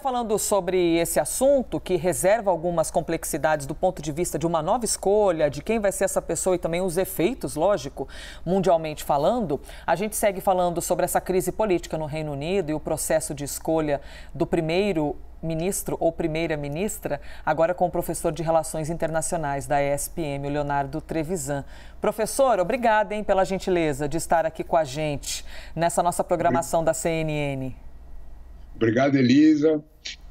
falando sobre esse assunto que reserva algumas complexidades do ponto de vista de uma nova escolha, de quem vai ser essa pessoa e também os efeitos, lógico, mundialmente falando. A gente segue falando sobre essa crise política no Reino Unido e o processo de escolha do primeiro-ministro ou primeira-ministra, agora com o professor de Relações Internacionais da ESPM, o Leonardo Trevisan. Professor, obrigada, pela gentileza de estar aqui com a gente nessa nossa programação da CNN. Obrigado, Elisa.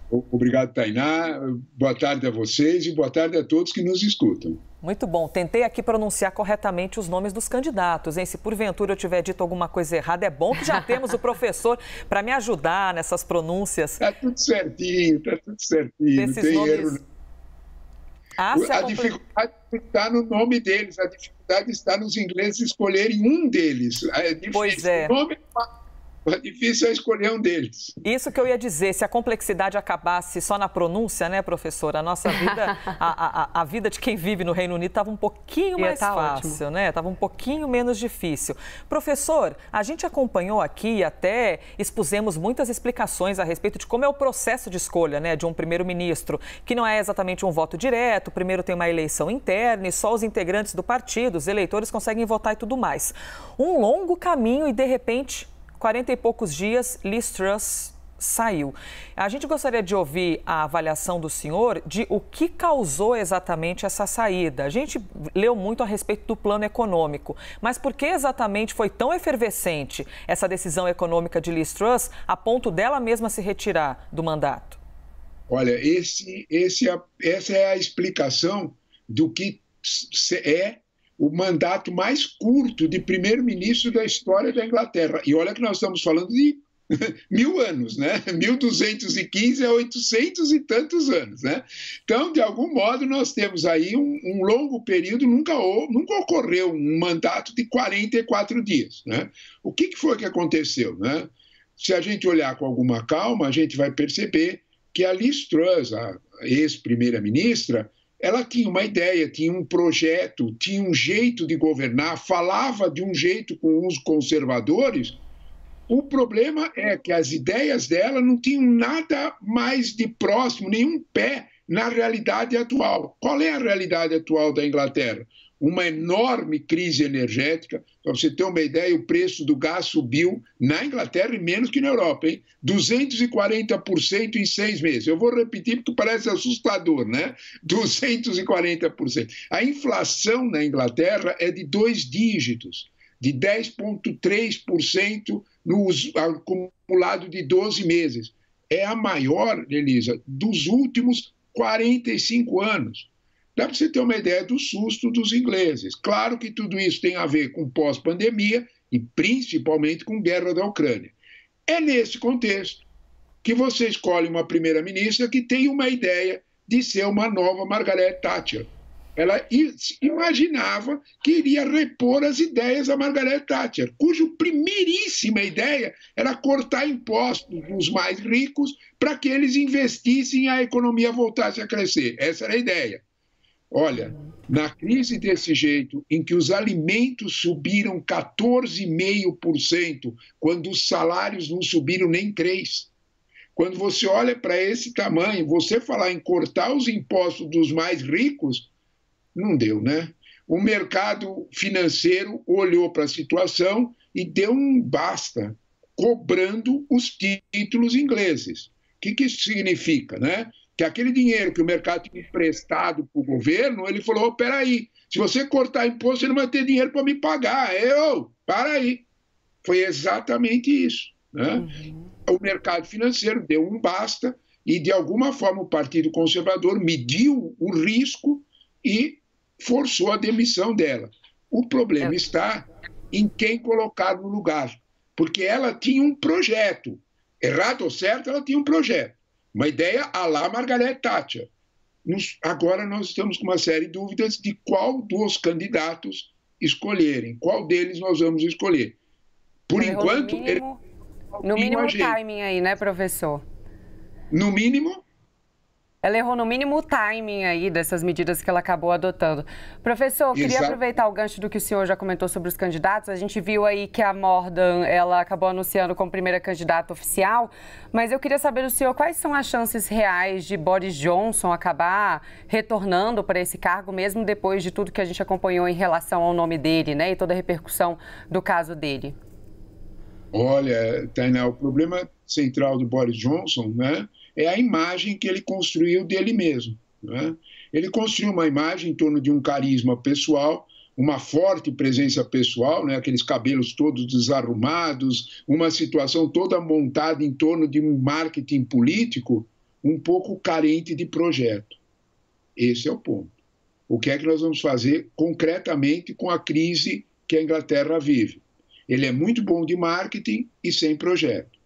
Obrigado, Tainá. Boa tarde a vocês e boa tarde a todos que nos escutam. Muito bom. Tentei aqui pronunciar corretamente os nomes dos candidatos, Se porventura eu tiver dito alguma coisa errada, é bom que já temos o professor para me ajudar nessas pronúncias. Está tudo certinho, está tudo certinho. Não tem nomes... erro. A dificuldade está no nome deles, a dificuldade está nos ingleses escolherem um deles. É difícil. Pois é. O nome é difícil escolher um deles. Isso que eu ia dizer, se a complexidade acabasse só na pronúncia, né, professora? A nossa vida, a vida de quem vive no Reino Unido estava um pouquinho mais fácil, né? Estava um pouquinho menos difícil. Professor, a gente acompanhou aqui e até expusemos muitas explicações a respeito de como é o processo de escolha, né, de um primeiro-ministro, que não é exatamente um voto direto, primeiro tem uma eleição interna e só os integrantes do partido, os eleitores conseguem votar e tudo mais. Um longo caminho e, de repente, 40 e poucos dias, Liz Truss saiu. A gente gostaria de ouvir a avaliação do senhor de o que causou exatamente essa saída. A gente leu muito a respeito do plano econômico, mas por que exatamente foi tão efervescente essa decisão econômica de Liz Truss a ponto dela mesma se retirar do mandato? Olha, essa é a explicação do que é o mandato mais curto de primeiro-ministro da história da Inglaterra. E olha que nós estamos falando de 1000 anos, né? 1215 a 800 e tantos anos, né? Então, de algum modo, nós temos aí um longo período, nunca ocorreu um mandato de 44 dias, né? O que foi que aconteceu, né? Se a gente olhar com alguma calma, a gente vai perceber que a Liz Truss, a ex-primeira-ministra, ela tinha uma ideia, tinha um projeto, tinha um jeito de governar, falava de um jeito com os conservadores. O problema é que as ideias dela não tinham nada mais de próximo, nenhum pé na realidade atual. Qual é a realidade atual da Inglaterra? Uma enorme crise energética. Para você ter uma ideia, o preço do gás subiu na Inglaterra e menos que na Europa, hein? 240% em 6 meses. Eu vou repetir porque parece assustador, né? 240%. A inflação na Inglaterra é de 2 dígitos, de 10,3% no acumulado de 12 meses. É a maior, Elisa, dos últimos 45 anos. Dá para você ter uma ideia do susto dos ingleses. Claro que tudo isso tem a ver com pós-pandemia e principalmente com guerra da Ucrânia. É nesse contexto que você escolhe uma primeira-ministra que tem uma ideia de ser uma nova Margaret Thatcher. Ela imaginava que iria repor as ideias da Margaret Thatcher, cuja primeiríssima ideia era cortar impostos dos mais ricos para que eles investissem e a economia voltasse a crescer. Essa era a ideia. Olha, na crise desse jeito, em que os alimentos subiram 14,5%, quando os salários não subiram nem 3%, quando você olha para esse tamanho, você falar em cortar os impostos dos mais ricos, não deu, né? O mercado financeiro olhou para a situação e deu um basta, cobrando os títulos ingleses. O que isso significa, né? Que aquele dinheiro que o mercado tinha emprestado para o governo, ele falou, peraí, se você cortar imposto, você não vai ter dinheiro para me pagar. Para aí. Foi exatamente isso, né? O mercado financeiro deu um basta e, de alguma forma, o Partido Conservador mediu o risco e forçou a demissão dela. O problema está em quem colocar no lugar, porque ela tinha um projeto. Errado ou certo, ela tinha um projeto. Uma ideia à la Margaret Thatcher. Agora nós estamos com uma série de dúvidas de qual dos candidatos escolherem, qual deles nós vamos escolher. Por enquanto... No mínimo o timing aí, né, professor? No mínimo? ela errou no mínimo o timing aí dessas medidas que ela acabou adotando. Professor, queria aproveitar o gancho do que o senhor já comentou sobre os candidatos. A gente viu aí que a Mordaunt, ela acabou anunciando como primeira candidata oficial, mas eu queria saber do senhor quais são as chances reais de Boris Johnson acabar retornando para esse cargo, mesmo depois de tudo que a gente acompanhou em relação ao nome dele, né, e toda a repercussão do caso dele. Olha, Tainá, o problema central do Boris Johnson, né, é a imagem que ele construiu dele mesmo, né? Ele construiu uma imagem em torno de um carisma pessoal, uma forte presença pessoal, né, aqueles cabelos todos desarrumados, uma situação toda montada em torno de um marketing político um pouco carente de projeto. Esse é o ponto. O que é que nós vamos fazer concretamente com a crise que a Inglaterra vive? Ele é muito bom de marketing e sem projeto.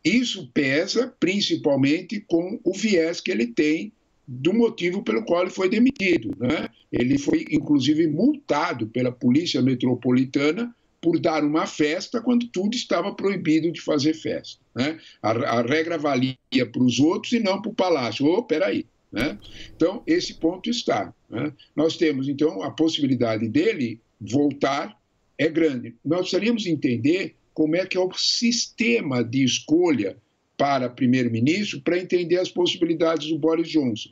Isso pesa principalmente com o viés que ele tem do motivo pelo qual ele foi demitido, né? Ele foi, inclusive, multado pela Polícia Metropolitana por dar uma festa quando tudo estava proibido de fazer festa, né? A regra valia para os outros e não para o Palácio. Peraí, né? Então, esse ponto está, né? Nós temos, então, a possibilidade dele voltar é grande. Nós precisaríamos entender como é que é o sistema de escolha para primeiro-ministro para entender as possibilidades do Boris Johnson.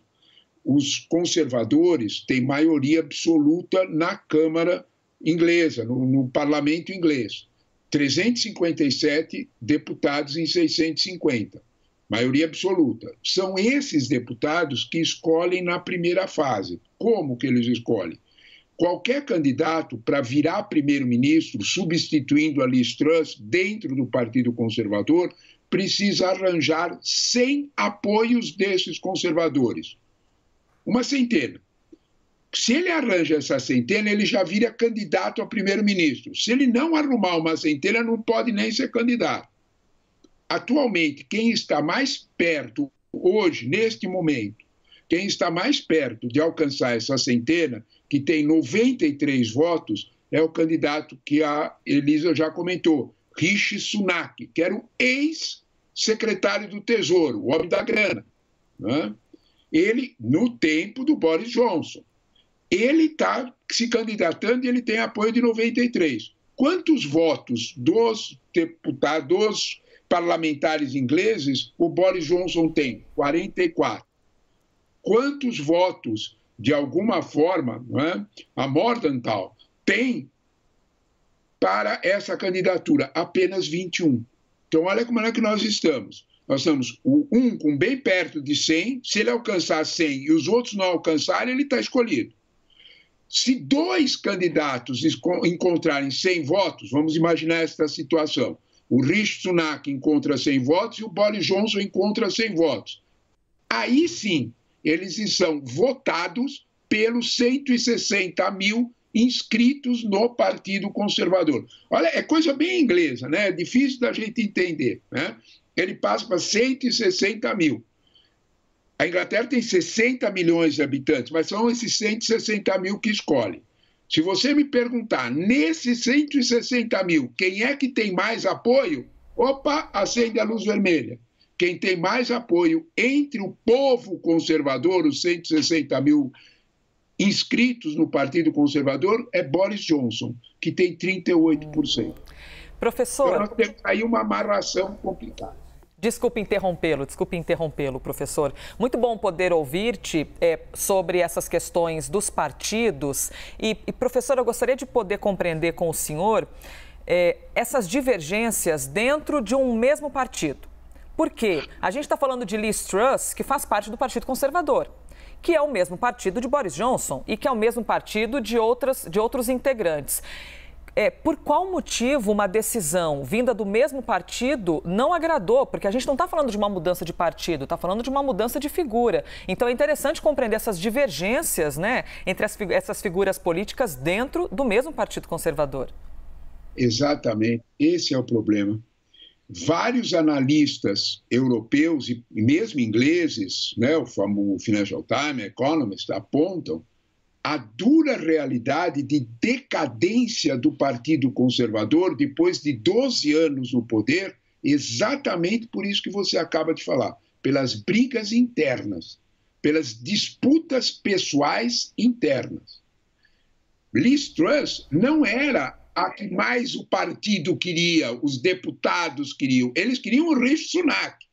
Os conservadores têm maioria absoluta na Câmara inglesa, no parlamento inglês. 357 deputados em 650. Maioria absoluta. São esses deputados que escolhem na primeira fase. Como que eles escolhem? Qualquer candidato para virar primeiro-ministro, substituindo a Liz Truss dentro do Partido Conservador, precisa arranjar 100 apoios desses conservadores. Uma centena. Se ele arranja essa centena, ele já vira candidato a primeiro-ministro. Se ele não arrumar uma centena, não pode nem ser candidato. Atualmente, quem está mais perto, hoje, neste momento, quem está mais perto de alcançar essa centena, que tem 93 votos, é o candidato que a Elisa já comentou, Rishi Sunak, que era o ex-secretário do Tesouro, o homem da grana, né? Ele, no tempo do Boris Johnson, ele está se candidatando e ele tem apoio de 93. Quantos votos dos deputados, parlamentares ingleses, o Boris Johnson tem? 44. Quantos votos, de alguma forma, né, a Morgenthau tem para essa candidatura? Apenas 21. Então, olha como é que nós estamos. Nós estamos um com bem perto de 100. Se ele alcançar 100 e os outros não alcançarem, ele está escolhido. Se dois candidatos encontrarem 100 votos, vamos imaginar esta situação. O Rishi Sunak encontra 100 votos e o Boris Johnson encontra 100 votos. Aí sim, eles são votados pelos 160 mil inscritos no Partido Conservador. Olha, é coisa bem inglesa, né? É difícil da gente entender, né? Ele passa para 160 mil. A Inglaterra tem 60 milhões de habitantes, mas são esses 160 mil que escolhem. Se você me perguntar, nesses 160 mil, quem é que tem mais apoio? Opa, acende a luz vermelha. Quem tem mais apoio entre o povo conservador, os 160 mil inscritos no Partido Conservador, é Boris Johnson, que tem 38%. Professor... Então, nós temos aí uma amarração complicada. Desculpe interrompê-lo, professor. Muito bom poder ouvir-te sobre essas questões dos partidos. E, professor, eu gostaria de poder compreender com o senhor essas divergências dentro de um mesmo partido. Por quê? A gente está falando de Liz Truss, que faz parte do Partido Conservador, que é o mesmo partido de Boris Johnson e que é o mesmo partido de outros integrantes. Por qual motivo uma decisão vinda do mesmo partido não agradou? Porque a gente não está falando de uma mudança de partido, está falando de uma mudança de figura. Então é interessante compreender essas divergências, né, entre essas figuras políticas dentro do mesmo Partido Conservador. Exatamente, esse é o problema. Vários analistas europeus e mesmo ingleses, né, o famoso Financial Times, Economist, apontam a dura realidade de decadência do Partido Conservador depois de 12 anos no poder, exatamente por isso que você acaba de falar, pelas brigas internas. pelas disputas pessoais internas. Liz Truss não era a que mais o partido queria, os deputados queriam. Eles queriam o Rishi Sunak.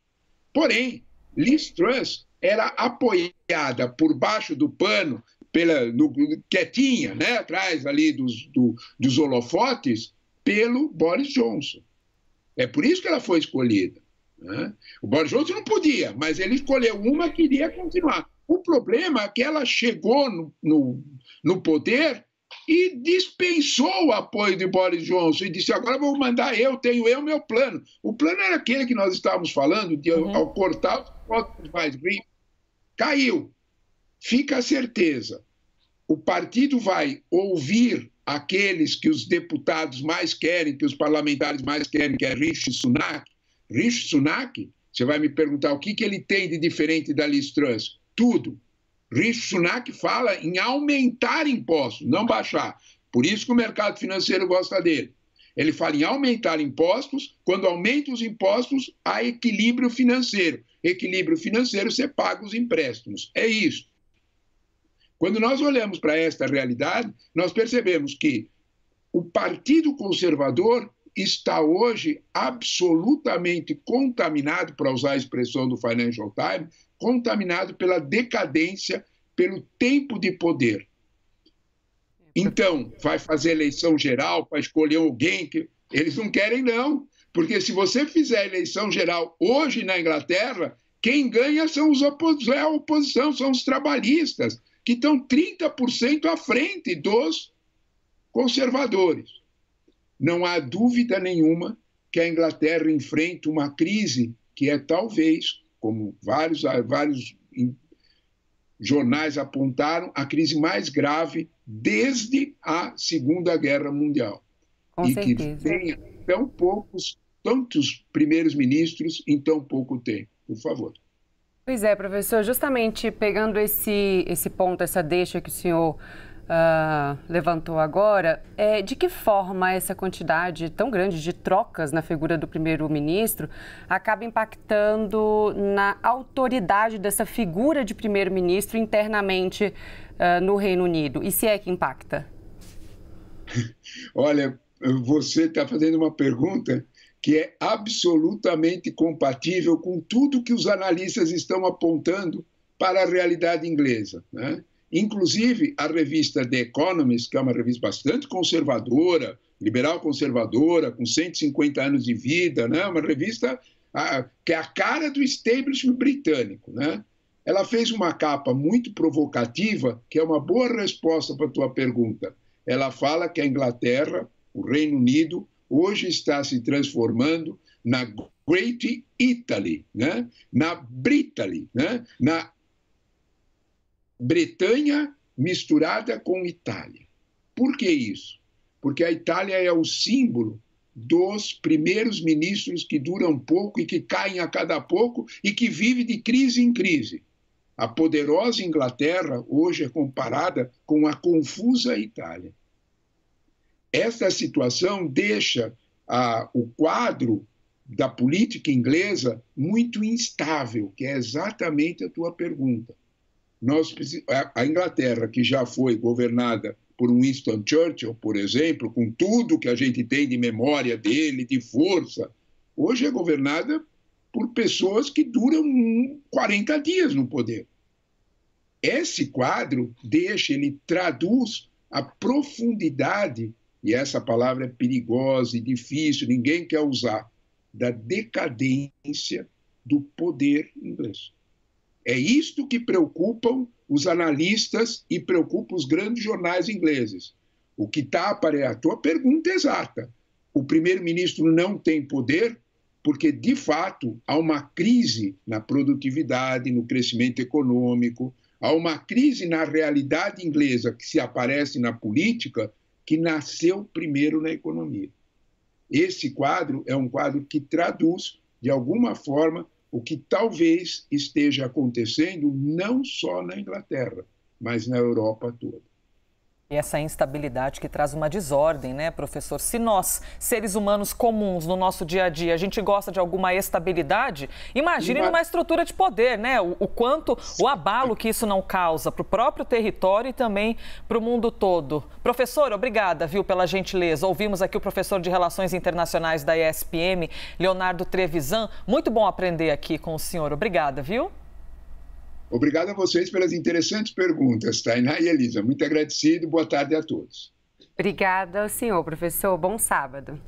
Porém, Liz Truss era apoiada por baixo do pano, quietinha, né, atrás ali dos holofotes, pelo Boris Johnson. É por isso que ela foi escolhida. Né? O Boris Johnson não podia, mas ele escolheu uma que iria continuar. O problema é que ela chegou no poder e dispensou o apoio de Boris Johnson e disse, agora vou mandar tenho meu plano. O plano era aquele que nós estávamos falando, de ao cortar os votos mais ricos. Caiu. Fica a certeza. O partido vai ouvir aqueles que os deputados mais querem, que os parlamentares mais querem, que é Rishi Sunak. Rishi Sunak, você vai me perguntar o que ele tem de diferente da Liz Truss? Tudo. Rishi Sunak fala em aumentar impostos, não baixar. Por isso que o mercado financeiro gosta dele. Ele fala em aumentar impostos. Quando aumenta os impostos, há equilíbrio financeiro. Equilíbrio financeiro, você paga os empréstimos. É isso. Quando nós olhamos para esta realidade, nós percebemos que o Partido Conservador está hoje absolutamente contaminado, para usar a expressão do Financial Times, contaminado pela decadência, pelo tempo de poder. Então, vai fazer eleição geral para escolher alguém que eles não querem, não. Porque se você fizer eleição geral hoje na Inglaterra, quem ganha são a oposição, são os trabalhistas, que estão 30% à frente dos conservadores. Não há dúvida nenhuma que a Inglaterra enfrenta uma crise que é talvez, como vários jornais apontaram, a crise mais grave desde a Segunda Guerra Mundial. Com certeza. Que tenha tantos primeiros ministros em tão pouco tempo. Por favor. Pois é, professor, justamente pegando esse ponto, essa deixa que o senhor levantou agora, de que forma essa quantidade tão grande de trocas na figura do primeiro-ministro acaba impactando na autoridade dessa figura de primeiro-ministro internamente no Reino Unido? E se é que impacta? Olha, você está fazendo uma pergunta que é absolutamente compatível com tudo que os analistas estão apontando para a realidade inglesa, né? Inclusive, a revista The Economist, que é uma revista bastante conservadora, liberal-conservadora, com 150 anos de vida, né? Uma revista que é a cara do establishment britânico, né? Ela fez uma capa muito provocativa, que é uma boa resposta para a tua pergunta. Ela fala que a Inglaterra, o Reino Unido, hoje está se transformando na Great Italy, né? Na Britaly, né? Na Bretanha misturada com Itália. Por que isso? Porque a Itália é o símbolo dos primeiros ministros que duram pouco e que caem a cada pouco e que vive de crise em crise. A poderosa Inglaterra hoje é comparada com a confusa Itália. Esta situação deixa o quadro da política inglesa muito instável, que é exatamente a tua pergunta. A Inglaterra, que já foi governada por Winston Churchill, por exemplo, com tudo que a gente tem de memória dele, de força, hoje é governada por pessoas que duram 40 dias no poder. Esse quadro ele traduz a profundidade, e essa palavra é perigosa e difícil, ninguém quer usar, da decadência do poder inglês. É isto que preocupam os analistas e preocupa os grandes jornais ingleses. O que está aparecendo, a tua pergunta é exata. O primeiro-ministro não tem poder porque, de fato, há uma crise na produtividade, no crescimento econômico, há uma crise na realidade inglesa que se aparece na política, que nasceu primeiro na economia. Esse quadro é um quadro que traduz, de alguma forma, o que talvez esteja acontecendo não só na Inglaterra, mas na Europa toda. E essa instabilidade que traz uma desordem, né, professor? Se nós, seres humanos comuns, no nosso dia a dia, a gente gosta de alguma estabilidade, imagine numa estrutura de poder, né? O quanto, o abalo que isso não causa para o próprio território e também para o mundo todo. Professor, obrigada, viu, pela gentileza. Ouvimos aqui o professor de Relações Internacionais da ESPM, Leonardo Trevisan. Muito bom aprender aqui com o senhor. Obrigada, viu? Obrigado a vocês pelas interessantes perguntas, Tainá e Elisa. Muito agradecido. Boa tarde a todos. Obrigada ao senhor, professor. Bom sábado.